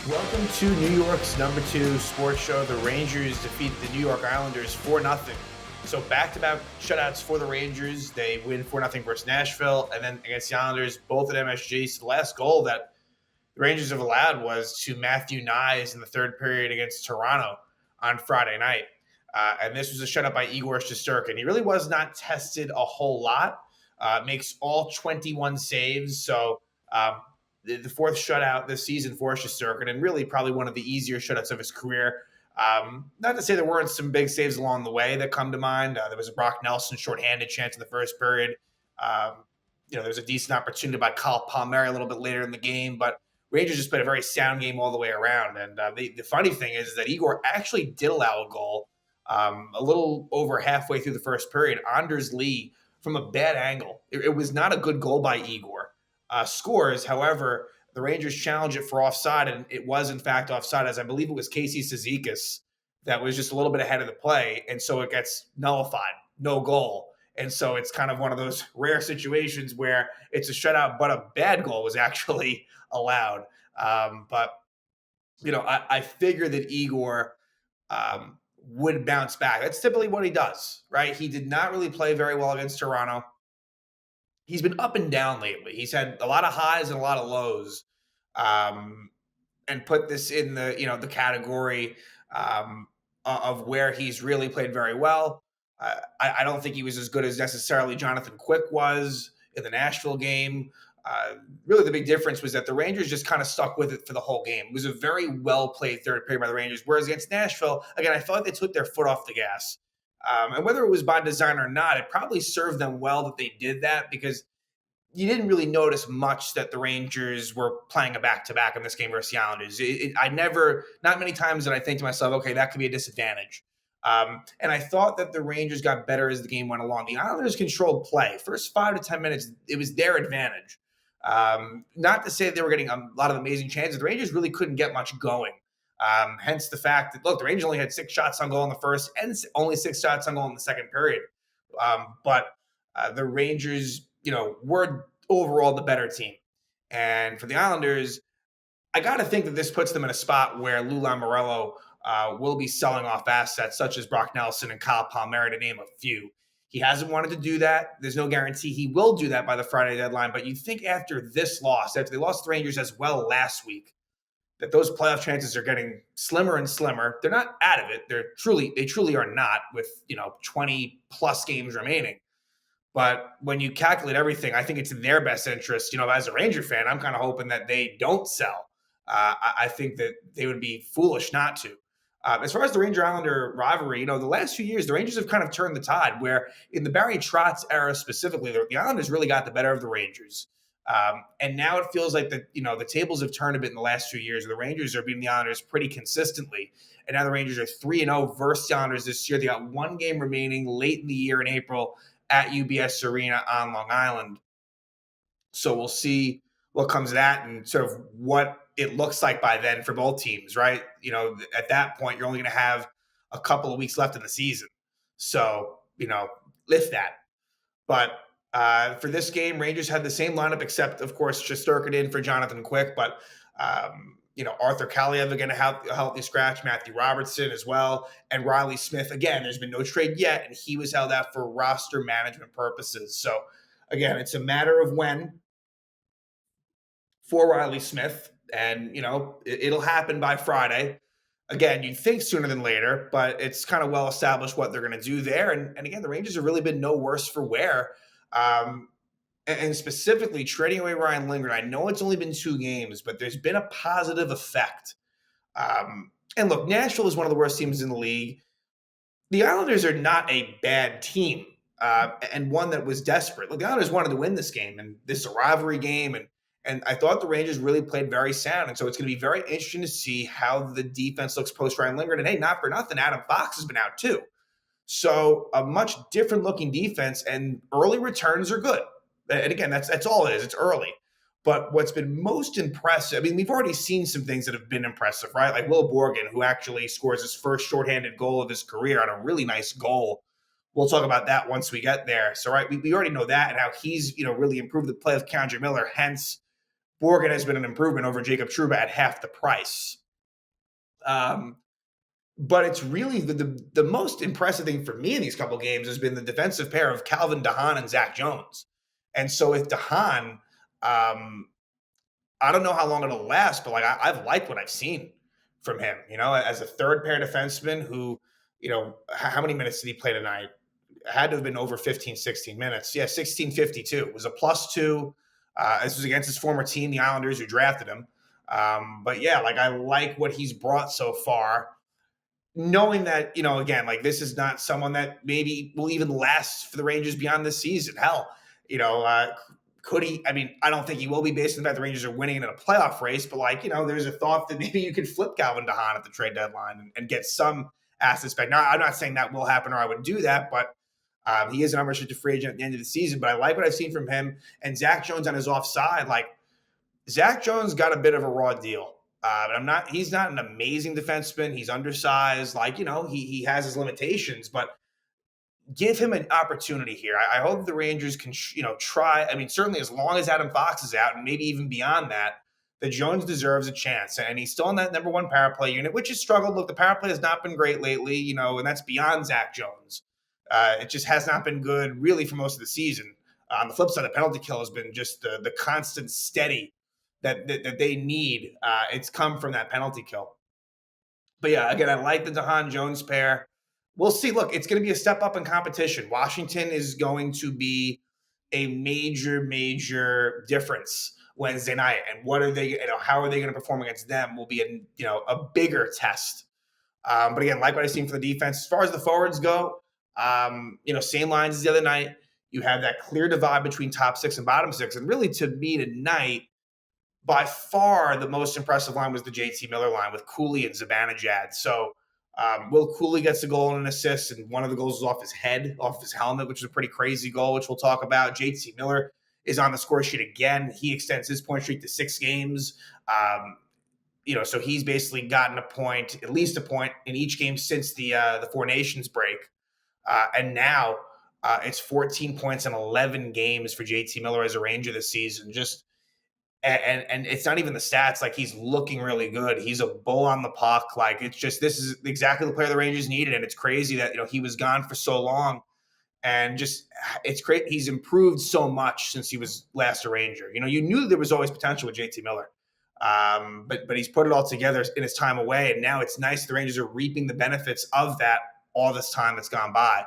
Welcome to New York's number two sports show. The Rangers defeat the New York Islanders 4-0. So back-to-back shutouts for the Rangers. They win 4-0 versus Nashville, and then against the Islanders, both at MSG. So the last goal that the Rangers have allowed was to Matthew Knies in the third period against Toronto on Friday night. And this was a shutout by Igor Shesterkin. He really was not tested a whole lot. Makes all 21 saves. So the fourth shutout this season for Shesterkin, and really probably one of the easier shutouts of his career. Not to say there weren't some big saves along the way that come to mind. There was a Brock Nelson shorthanded chance in the first period. There was a decent opportunity by Kyle Palmieri a little bit later in the game, but Rangers just played a very sound game all the way around. And the funny thing is that Igor actually did allow a goal a little over halfway through the first period. Anders Lee from a bad angle. It was not a good goal by Igor. Scores, however, the Rangers challenged it for offside, and it was in fact offside, as I believe it was Casey Cizikas that was just a little bit ahead of the play, and so it gets nullified, no goal. And so it's kind of one of those rare situations where it's a shutout, but a bad goal was actually allowed. I figure that Igor would bounce back. That's typically what he does, right? He did not really play very well against Toronto. He's been up and down lately. He's had a lot of highs and a lot of lows, and put this in the category of where he's really played very well. I don't think he was as good as necessarily Jonathan Quick was in the Nashville game. Really, the big difference was that the Rangers just kind of stuck with it for the whole game. It was a very well played third period by the Rangers, whereas against Nashville, again, I felt like they took their foot off the gas. And whether it was by design or not, it probably served them well that they did that, because you didn't really notice much that the Rangers were playing a back-to-back in this game versus the Islanders. Not many times did I think to myself, okay, that could be a disadvantage. And I thought that the Rangers got better as the game went along. The Islanders controlled play. First 5 to 10 minutes, it was their advantage. Not to say that they were getting a lot of amazing chances. The Rangers really couldn't get much going. Hence the fact that, look, the Rangers only had 6 shots on goal in the first and only 6 shots on goal in the second period. But the Rangers, were overall the better team. And for the Islanders, I got to think that this puts them in a spot where Lou Lamoriello will be selling off assets such as Brock Nelson and Kyle Palmieri, to name a few. He hasn't wanted to do that. There's no guarantee he will do that by the Friday deadline. But you'd think after this loss, after they lost the Rangers as well last week, that those playoff chances are getting slimmer and slimmer. They're not out of it. They truly are not, with 20 plus games remaining. But when you calculate everything, I think it's in their best interest. As a Ranger fan, I'm kind of hoping that they don't sell. I think that they would be foolish not to. As far as the Ranger Islander rivalry, the last few years, the Rangers have kind of turned the tide, where in the Barry Trotz era specifically, the Islanders really got the better of the Rangers. And now it feels like the tables have turned a bit in the last few years. The Rangers are beating the Islanders pretty consistently. And now the Rangers are 3-0 versus the Islanders this year. They got one game remaining late in the year in April at UBS Arena on Long Island. So we'll see what comes of that and sort of what it looks like by then for both teams, right? At that point, you're only going to have a couple of weeks left in the season. So, lift that. But for this game, Rangers had the same lineup, except, of course, Shesterkin in for Jonathan Quick. But, Arthur Kaliev again, a healthy scratch, Matthew Robertson as well, and Riley Smith. Again, there's been no trade yet, and he was held out for roster management purposes. So, again, it's a matter of when for Riley Smith, and, it'll happen by Friday. Again, you'd think sooner than later, but it's kind of well established what they're going to do there. And again, the Rangers have really been no worse for wear. And specifically trading away Ryan Lindgren. I know it's only been 2 games, but there's been a positive effect. And look, Nashville is one of the worst teams in the league. The Islanders are not a bad team, and one that was desperate. Look, the Islanders wanted to win this game, and this is a rivalry game, and I thought the Rangers really played very sound. And so it's going to be very interesting to see how the defense looks post Ryan Lindgren. And hey, not for nothing, Adam Fox has been out too. So a much different looking defense, and early returns are good. And again, that's all it is. It's early. But what's been most impressive, we've already seen some things that have been impressive, right? Like Will Borgen, who actually scores his first shorthanded goal of his career on a really nice goal. We'll talk about that once we get there. So, right, we already know that, and how he's, really improved the play of K'Andre Miller, hence Borgen has been an improvement over Jacob Trouba at half the price. But it's really the most impressive thing for me in these couple games has been the defensive pair of Calvin DeHaan and Zach Jones. And so with DeHaan, I don't know how long it'll last, but like I've liked what I've seen from him. As a third pair defenseman who, how many minutes did he play tonight? Had to have been over 15, 16 minutes. Yeah, 16:52. It was a +2. This was against his former team, the Islanders, who drafted him. But yeah, like I like what he's brought so far. Knowing that, again, like this is not someone that maybe will even last for the Rangers beyond this season. Hell, could he? I mean, I don't think he will be based on the fact the Rangers are winning in a playoff race, but there's a thought that maybe you could flip Calvin DeHaan at the trade deadline and get some assets back. Now, I'm not saying that will happen or I would do that, but he is an unrestricted free agent at the end of the season. But I like what I've seen from him and Zach Jones on his offside. Like Zach Jones got a bit of a raw deal. He's not an amazing defenseman. He's undersized. He has his limitations, but give him an opportunity here. I hope the Rangers can, try. I mean, certainly as long as Adam Fox is out and maybe even beyond that, that Jones deserves a chance. And he's still in that number one power play unit, which has struggled. Look, the power play has not been great lately, and that's beyond Zach Jones. It just has not been good really for most of the season. On the flip side, the penalty kill has been just the constant steady that they need. It's come from that penalty kill. But yeah, again, I like the DeHaan Jones pair. We'll see. Look, it's going to be a step up in competition. Washington is going to be a major difference Wednesday night. And what are they, how are they going to perform against them will be a bigger test. But again, like what I've seen for the defense, as far as the forwards go, same lines as the other night. You have that clear divide between top six and bottom six. And really, to me tonight, by far the most impressive line was the JT Miller line with Cooley and Zibanejad. So Will Cooley gets a goal and an assist, and one of the goals was off his head, off his helmet, which is a pretty crazy goal, which we'll talk about. JT Miller is on the score sheet again. He extends his point streak to 6 games. So he's basically gotten at least a point in each game since the Four Nations break. And now it's 14 points in 11 games for JT Miller as a Ranger this season. And it's not even the stats. Like he's looking really good. He's a bull on the puck. Like this is exactly the player the Rangers needed. And it's crazy that, he was gone for so long and it's great. He's improved so much since he was last a Ranger. You knew there was always potential with JT Miller. But he's put it all together in his time away. And now it's nice the Rangers are reaping the benefits of that all this time that's gone by.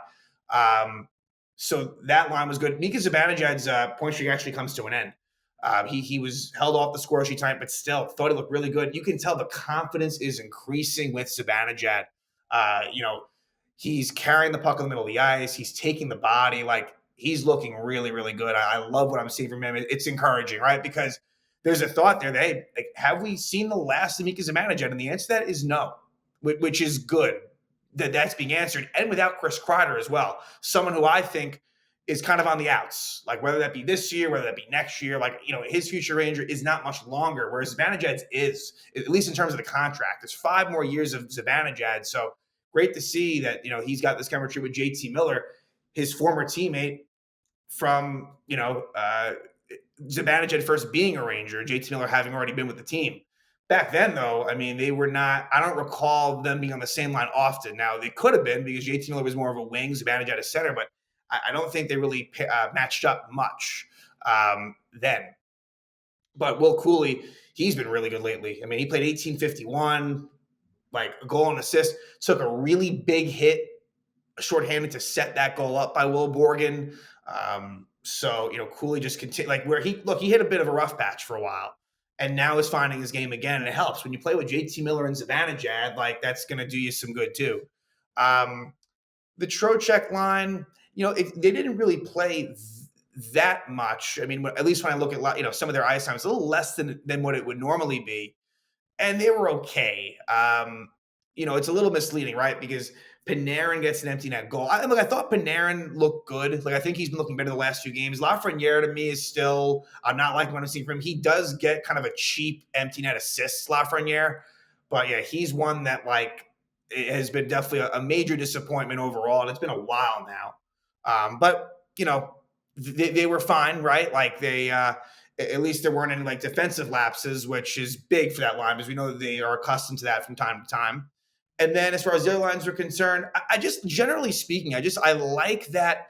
So that line was good. Mika Zibanejad's point streak actually comes to an end. He was held off the score sheet time, but still thought he looked really good. You can tell the confidence is increasing with Zibanejad. He's carrying the puck in the middle of the ice. He's taking the body. Like he's looking really, really good. I love what I'm seeing from him. It's encouraging, right? Because there's a thought there that, hey, have we seen the last of Mika Zibanejad? And the answer to that is no, which is good that's being answered. And without Chris Kreider as well, someone who I think is kind of on the outs, like whether that be this year, whether that be next year, his future Ranger is not much longer, whereas Zibanejad's is, at least in terms of the contract. There's 5 more years of Zibanejad. So great to see that, he's got this chemistry with JT Miller, his former teammate from, Zibanejad first being a Ranger, JT Miller having already been with the team. Back then, though, I mean, they were not, I don't recall them being on the same line often. Now, they could have been because JT Miller was more of a wing, Zibanejad a center, but I don't think they really matched up much then. But Will Cooley, he's been really good lately. I mean, he played 18:51, like a goal and assist, took a really big hit, shorthanded to set that goal up by Will Borgen. So, Cooley just continued, like where he hit a bit of a rough patch for a while and now is finding his game again. And it helps when you play with JT Miller and Zibanejad, like that's going to do you some good too. The Trocheck line, they didn't really play that much. I mean, at least when I look at some of their ice time, it's a little less than what it would normally be, and they were okay. It's a little misleading, right? Because Panarin gets an empty net goal. I thought Panarin looked good. Like I think he's been looking better the last few games. Lafreniere to me is still, I'm not liking what I'm seeing from him. He does get kind of a cheap empty net assist, Lafreniere, but yeah, he's one that it has been definitely a major disappointment overall, and it's been a while now. But they were fine, right? Like At least there weren't any like defensive lapses, which is big for that line because we know that they are accustomed to that from time to time. And then as far as the other lines are concerned, I just generally speaking, I like that,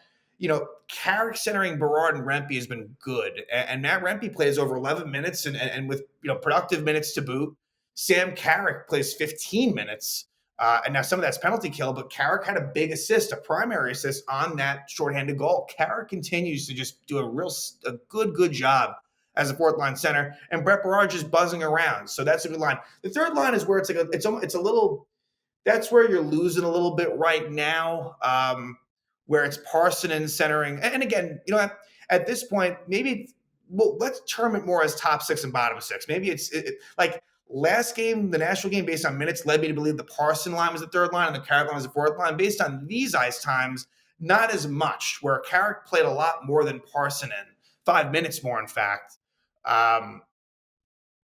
Carrick centering Berard and Rempe has been good. And Matt Rempe plays over 11 minutes and with productive minutes to boot. Sam Carrick plays 15 minutes. And now some of that's penalty kill, but Carrick had a big assist, a primary assist on that shorthanded goal. Carrick continues to just do a good job as a fourth line center, and Brett Berard just buzzing around. So that's a good line. The third line is where it's a little. That's where you're losing a little bit right now, where it's Parssinen centering. And again, at this point, maybe let's term it more as top six and bottom six. Maybe it's like last game, the Nashville game, based on minutes, led me to believe the Parson line was the third line and the Carrick line was the fourth line. Based on these ice times, not as much, where Carrick played a lot more than Parssinen, 5 minutes more, in fact.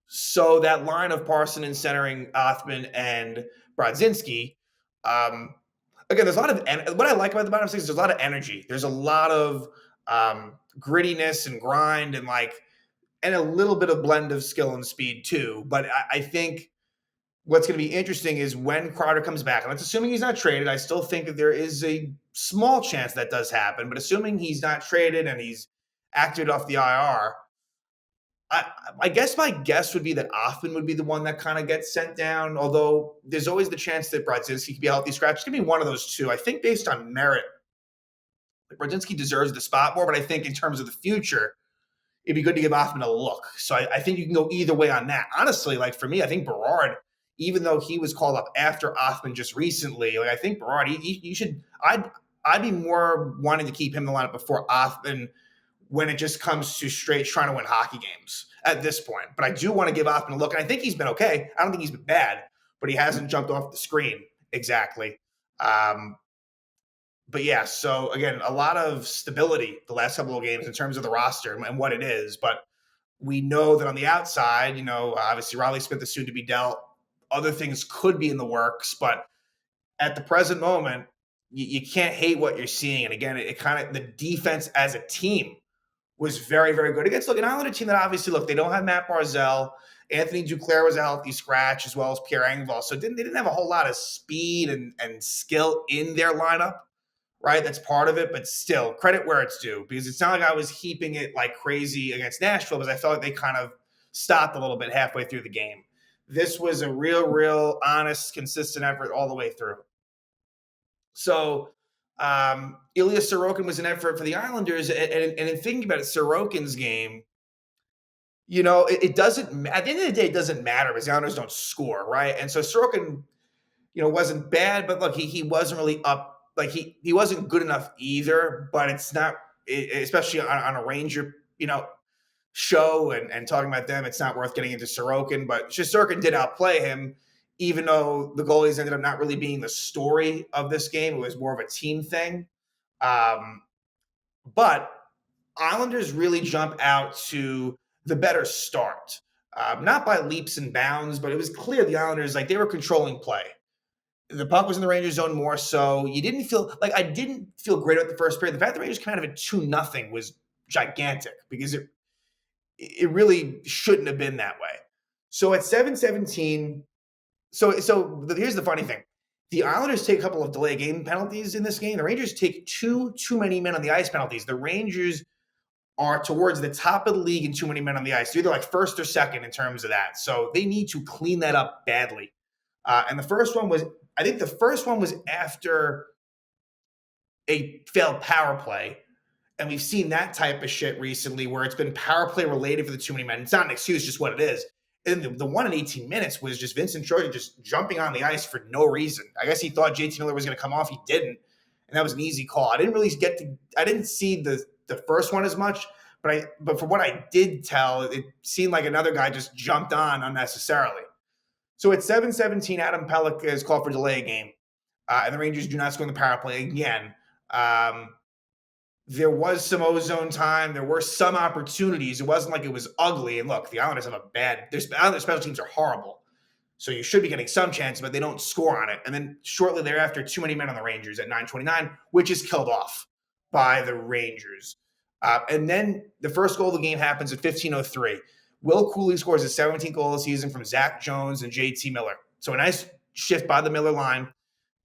So that line of Parssinen centering Othmann and Brodzinski, again, there's a lot of what I like about the bottom six. There's a lot of energy. There's a lot of grittiness and grind and a little bit of blend of skill and speed too. But I think what's going to be interesting is when Crowder comes back, and that's assuming he's not traded. I still think that there is a small chance that does happen, but assuming he's not traded and he's acted off the IR, I guess my guess would be that Othmann would be the one that kind of gets sent down, although there's always the chance that Brodzinski could be a healthy scratch. It's going to be one of those two. I think based on merit, Brodzinski deserves the spot more, but I think in terms of the future, it'd be good to give Othmann a look. So I think you can go either way on that. Honestly, for me, I think Berard, even though he was called up after Othmann just recently, I think Berard, you should – I'd be more wanting to keep him in the lineup before Othmann when it just comes to straight trying to win hockey games at this point. But I do want to give Othmann a look, and I think he's been okay. I don't think he's been bad, but he hasn't jumped off the screen exactly. But yeah, so again, a lot of stability the last couple of games in terms of the roster and what it is. But we know that on the outside, obviously Riley Smith is soon to be dealt. Other things could be in the works, but at the present moment, you can't hate what you're seeing. And again, it kind of the defense as a team was very, very good against an Islander team that obviously, they don't have Matt Barzal. Anthony Duclair was a healthy scratch, as well as Pierre Engvall. So they didn't have a whole lot of speed and skill in their lineup, right? That's part of it. But still, credit where it's due, because it's not like I was heaping it like crazy against Nashville, because I felt like they kind of stopped a little bit halfway through the game. This was a real honest, consistent effort all the way through. So Ilya Sorokin was an effort for the Islanders. And in thinking about it, Sorokin's game, it doesn't – at the end of the day, it doesn't matter because the Islanders don't score, right? And so Sorokin, wasn't bad, but look, he wasn't really up. He wasn't good enough either, but it's not – especially on a Ranger, show and talking about them, it's not worth getting into Sorokin. But Sorokin did outplay him, even though the goalies ended up not really being the story of this game. It was more of a team thing. But Islanders really jump out to the better start. Not by leaps and bounds, but it was clear the Islanders, they were controlling play. The puck was in the Rangers zone more so. You didn't feel – I didn't feel great about the first period. The fact the Rangers came out of it 2-0 was gigantic, because it really shouldn't have been that way. So at 7:17 – so here's the funny thing. The Islanders take a couple of delay game penalties in this game. The Rangers take too many men on the ice penalties. The Rangers are towards the top of the league in too many men on the ice. They're either first or second in terms of that. So they need to clean that up badly. And the first one was after a failed power play. And we've seen that type of shit recently where it's been power play related for the too many men. It's not an excuse, just what it is. And the one in 18 minutes was just Vincent Troja just jumping on the ice for no reason. I guess he thought JT Miller was going to come off. He didn't. And that was an easy call. I didn't see the first one as much, but from what I did tell, it seemed like another guy just jumped on unnecessarily. So at 7:17, Adam Pelech is called for delay a game. And the Rangers do not score in the power play again. There was some ozone time. There were some opportunities. It wasn't like it was ugly. And look, the Islanders have Islanders special teams are horrible. So you should be getting some chance, but they don't score on it. And then shortly thereafter, too many men on the Rangers at 9:29, which is killed off by the Rangers. And then the first goal of the game happens at 15:03. Will Cooley scores his 17th goal of the season from Zach Jones and JT Miller. So a nice shift by the Miller line.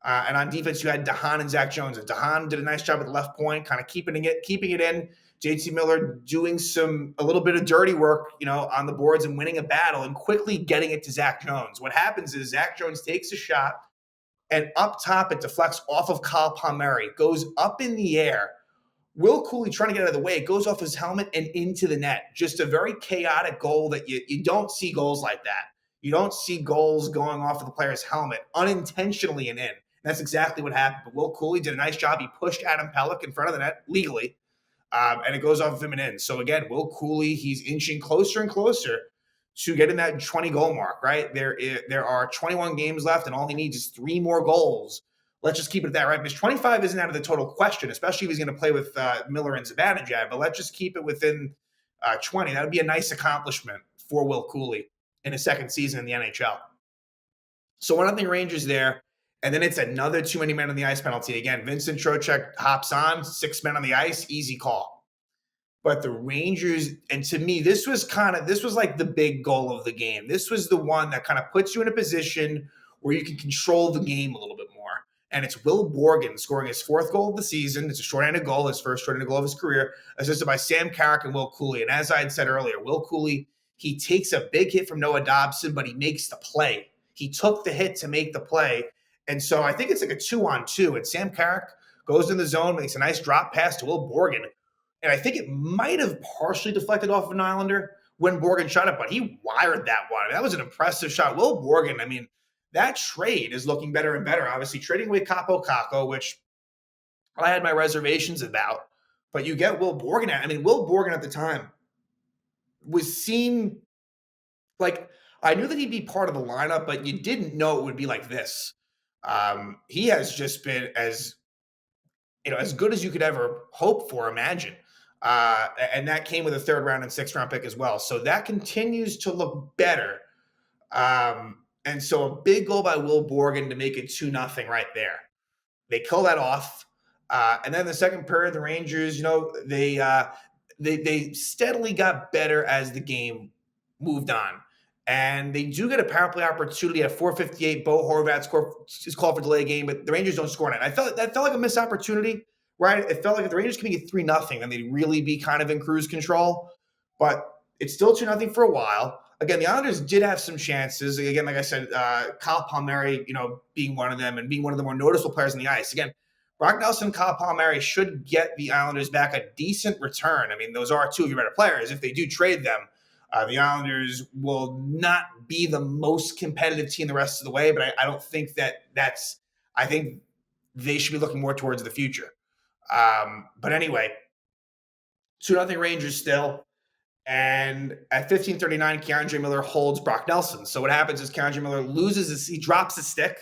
And on defense, you had DeHaan and Zach Jones. And DeHaan did a nice job at the left point, kind of keeping it in. JT Miller doing a little bit of dirty work, on the boards and winning a battle and quickly getting it to Zach Jones. What happens is Zach Jones takes a shot, and up top it deflects off of Kyle Palmieri, goes up in the air. Will Cooley trying to get out of the way, it goes off his helmet and into the net. Just a very chaotic goal that you don't see goals like that. You don't see goals going off of the player's helmet unintentionally and in. And that's exactly what happened. But Will Cooley did a nice job. He pushed Adam Pelech in front of the net legally, and it goes off of him and in. So again, Will Cooley, he's inching closer and closer to getting that 20-goal mark, right? There are 21 games left, and all he needs is 3 more goals. Let's just keep it at that, right? Because 25 isn't out of the total question, especially if he's going to play with Miller and Zibanejad, but let's just keep it within 20. That would be a nice accomplishment for Will Cooley in his second season in the NHL. So 1-0 Rangers there, and then it's another too many men on the ice penalty. Again, Vincent Trocheck hops on, 6 men on the ice, easy call. But the Rangers, and to me, this was like the big goal of the game. This was the one that kind of puts you in a position where you can control the game a little bit more. And it's Will Borgen scoring his 4th goal of the season. It's a shorthanded goal, his first shorthanded goal of his career, assisted by Sam Carrick and Will Cooley. And as I had said earlier, Will Cooley, he takes a big hit from Noah Dobson, but he makes the play. He took the hit to make the play. And so I think it's like a 2-on-2. And Sam Carrick goes in the zone, makes a nice drop pass to Will Borgen. And I think it might have partially deflected off of an Islander when Borgen shot it, but he wired that one. I mean, that was an impressive shot. Will Borgen, I mean, that trade is looking better and better. Obviously, trading away Kaapo Kakko, which I had my reservations about, but you get Will Borgen. I mean, Will Borgen at the time was seen like, I knew that he'd be part of the lineup, but you didn't know it would be like this. He has just been as good as you could ever hope for, imagine. And that came with a 3rd round and 6th round pick as well. So that continues to look better. And so a big goal by Will Borgen to make it 2-0 right there. They kill that off. And then the second period, the Rangers, they steadily got better as the game moved on. And they do get a power play opportunity at 4:58. Bo Horvat is called for delay game, but the Rangers don't score on it. That felt like a missed opportunity, right? It felt like if the Rangers can make it 3-0, then they'd really be kind of in cruise control. But it's still 2-0 for a while. Again, the Islanders did have some chances. Again, like I said, Kyle Palmieri, being one of them and being one of the more noticeable players on the ice. Again, Brock Nelson and Kyle Palmieri should get the Islanders back a decent return. I mean, those are 2 of your better players. If they do trade them, the Islanders will not be the most competitive team the rest of the way, but I don't think that's – I think they should be looking more towards the future. But anyway, 2-0 Rangers still. And at 15:39, K'Andre Miller holds Brock Nelson. So what happens is K'Andre Miller he drops his stick,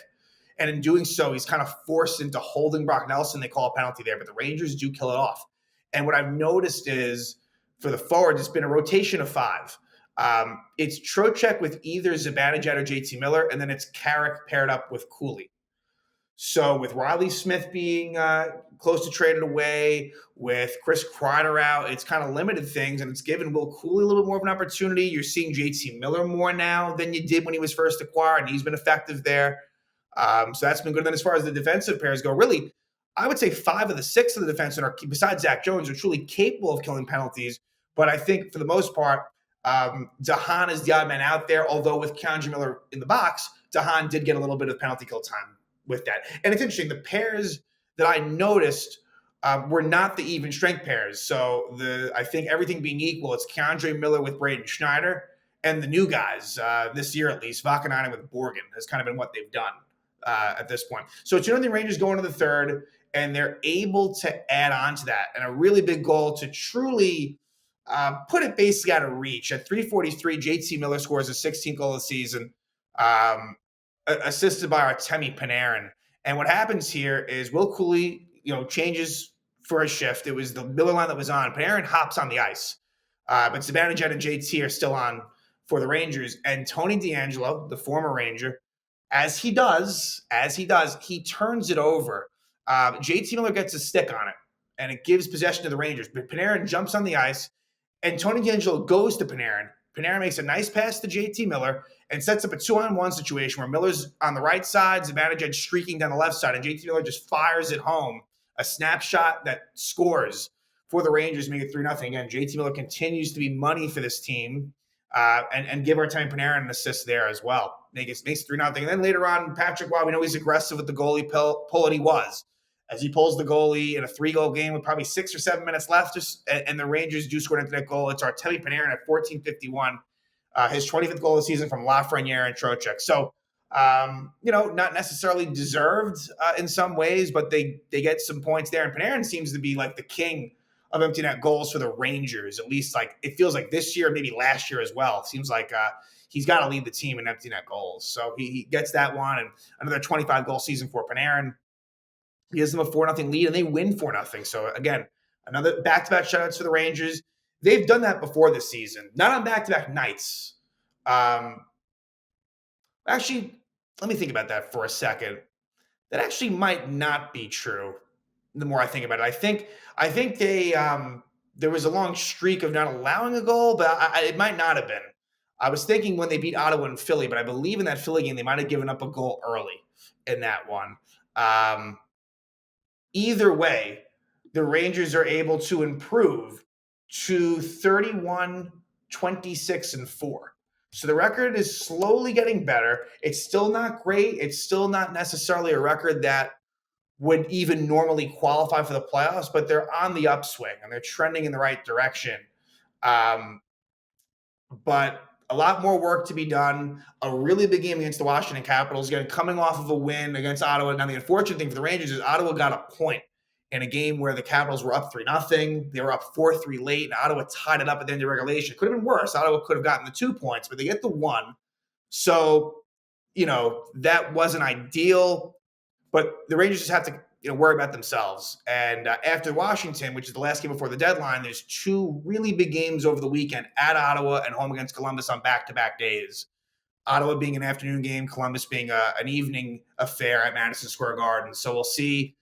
and in doing so, he's kind of forced into holding Brock Nelson. They call a penalty there, but the Rangers do kill it off. And what I've noticed is for the forwards, it's been a rotation of 5. It's Trocheck with either Zibanejad or JT Miller, and then it's Carrick paired up with Cooley. So with Riley Smith being close to traded away, with Chris Kreider out, it's kind of limited things, and it's given Will Cooley a little bit more of an opportunity. You're seeing JT Miller more now than you did when he was first acquired, and he's been effective there. So that's been good. Then as far as the defensive pairs go, really, I would say 5 of the 6 of the defensemen are, besides Zach Jones, are truly capable of killing penalties. But I think for the most part, DeHaan is the odd man out there, although with K'Andre Miller in the box, DeHaan did get a little bit of penalty kill time with that. And it's interesting, the pairs that I noticed were not the even strength pairs. So I think everything being equal, it's K'Andre Miller with Braden Schneider, and the new guys this year at least, Vakanainen with Borgen has kind of been what they've done at this point. So 2-0 Rangers go into the third, and they're able to add on to that. And a really big goal to truly put it basically out of reach. At 3:43, JT Miller scores his 16th goal of the season, assisted by Artemi Panarin. And what happens here is Will Cooley, changes for a shift. It was the Miller line that was on. Panarin hops on the ice. But Zibanejad and JT are still on for the Rangers. And Tony DeAngelo, the former Ranger, as he does, he turns it over. JT Miller gets a stick on it. and it gives possession to the Rangers. But Panarin jumps on the ice, and Tony DeAngelo goes to Panarin. Panarin makes a nice pass to JT Miller and sets up a 2-on-1 situation where Miller's on the right side, Zibanejad streaking down the left side, and JT Miller just fires it home. A snapshot that scores for the Rangers, make it 3-0. Again, JT Miller continues to be money for this team, and give Artemi Panarin an assist there as well. Makes it 3-0. And then later on, Patrick Roy, we know he's aggressive with the goalie pull, and he was. As he pulls the goalie in a 3-goal game with probably 6 or 7 minutes left, and the Rangers do score into that goal. It's Artemi Panarin at 14:51, his 25th goal of the season from Lafreniere and Trocheck. So, not necessarily deserved in some ways, but they get some points there. And Panarin seems to be like the king of empty net goals for the Rangers. At least like it feels like this year, maybe last year as well. It seems like he's got to lead the team in empty net goals. So he gets that one, and another 25-goal season for Panarin. He gives them a 4-0 lead, and they win 4-0. So, again, another back-to-back shutouts for the Rangers. They've done that before this season, not on back-to-back nights. Actually, let me think about that for a second. That actually might not be true the more I think about it. I think they there was a long streak of not allowing a goal, but it might not have been. I was thinking when they beat Ottawa and Philly, but I believe in that Philly game they might have given up a goal early in that one. Either way, the Rangers are able to improve to 31, 26, and 4. So the record is slowly getting better. It's still not great. It's still not necessarily a record that would even normally qualify for the playoffs, but they're on the upswing and they're trending in the right direction. But a lot more work to be done. A really big game against the Washington Capitals, again, coming off of a win against Ottawa. Now, the unfortunate thing for the Rangers is Ottawa got a point in a game where the Capitals were up 3-0. They were up 4-3 late, and Ottawa tied it up at the end of regulation. It could have been worse. Ottawa could have gotten the 2 points, but they get the 1. So, that wasn't ideal. But the Rangers just have to worry about themselves. And after Washington, which is the last game before the deadline, there's 2 really big games over the weekend at Ottawa and home against Columbus on back-to-back days. Ottawa being an afternoon game, Columbus being an evening affair at Madison Square Garden. So we'll see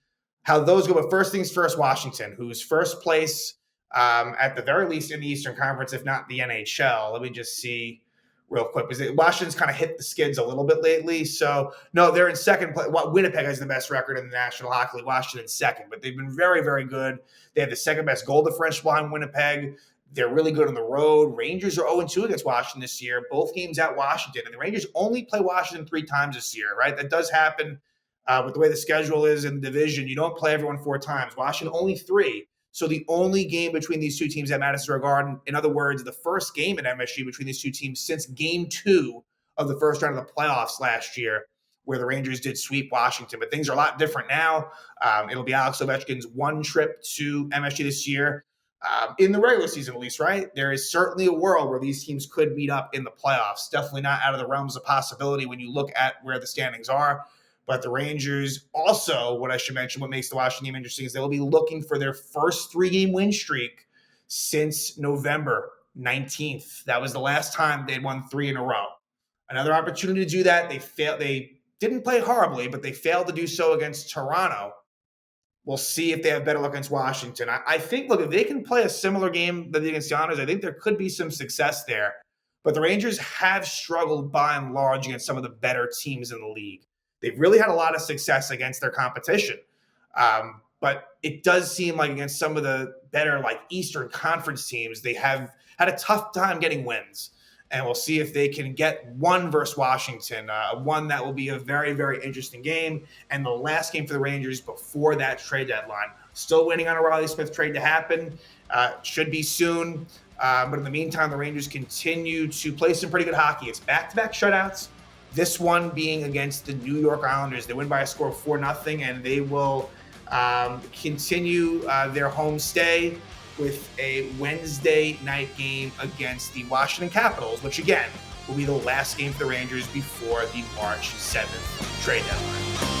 how those go. But first things first, Washington, who's first place at the very least in the Eastern Conference, if not the NHL. Let me just see real quick, because Washington's kind of hit the skids a little bit lately. So, no, they're in second place. Winnipeg has the best record in the National Hockey League. Washington's second, but they've been very, very good. They have the second best goal differential behind Winnipeg. They're really good on the road. Rangers are 0-2 against Washington this year, both games at Washington. And the Rangers only play Washington 3 times this year, right? That does happen with the way the schedule is in the division. You don't play everyone 4 times. Washington only 3. So the only game between these 2 teams at Madison Square Garden, in other words, the first game at MSG between these 2 teams since game 2 of the first round of the playoffs last year, where the Rangers did sweep Washington. But things are a lot different now. It'll be Alex Ovechkin's 1 trip to MSG this year, in the regular season at least, right? There is certainly a world where these teams could meet up in the playoffs. Definitely not out of the realms of possibility when you look at where the standings are. But the Rangers also, what I should mention, what makes the Washington game interesting is they'll be looking for their first 3-game win streak since November 19th. That was the last time they'd won 3 in a row. Another opportunity to do that. They didn't play horribly, but they failed to do so against Toronto. We'll see if they have better luck against Washington. I think, look, if they can play a similar game that they did against the Islanders, I think there could be some success there. But the Rangers have struggled by and large against some of the better teams in the league. They've really had a lot of success against their competition. But it does seem like against some of the better Eastern Conference teams, they have had a tough time getting wins. And we'll see if they can get one versus Washington, one that will be a very, very interesting game. And the last game for the Rangers before that trade deadline. Still waiting on a Riley Smith trade to happen. Should be soon. But in the meantime, the Rangers continue to play some pretty good hockey. It's back-to-back shutouts. This one being against the New York Islanders. They win by a score of 4-0, and they will continue their home stay with a Wednesday night game against the Washington Capitals, which, again, will be the last game for the Rangers before the March 7th trade deadline.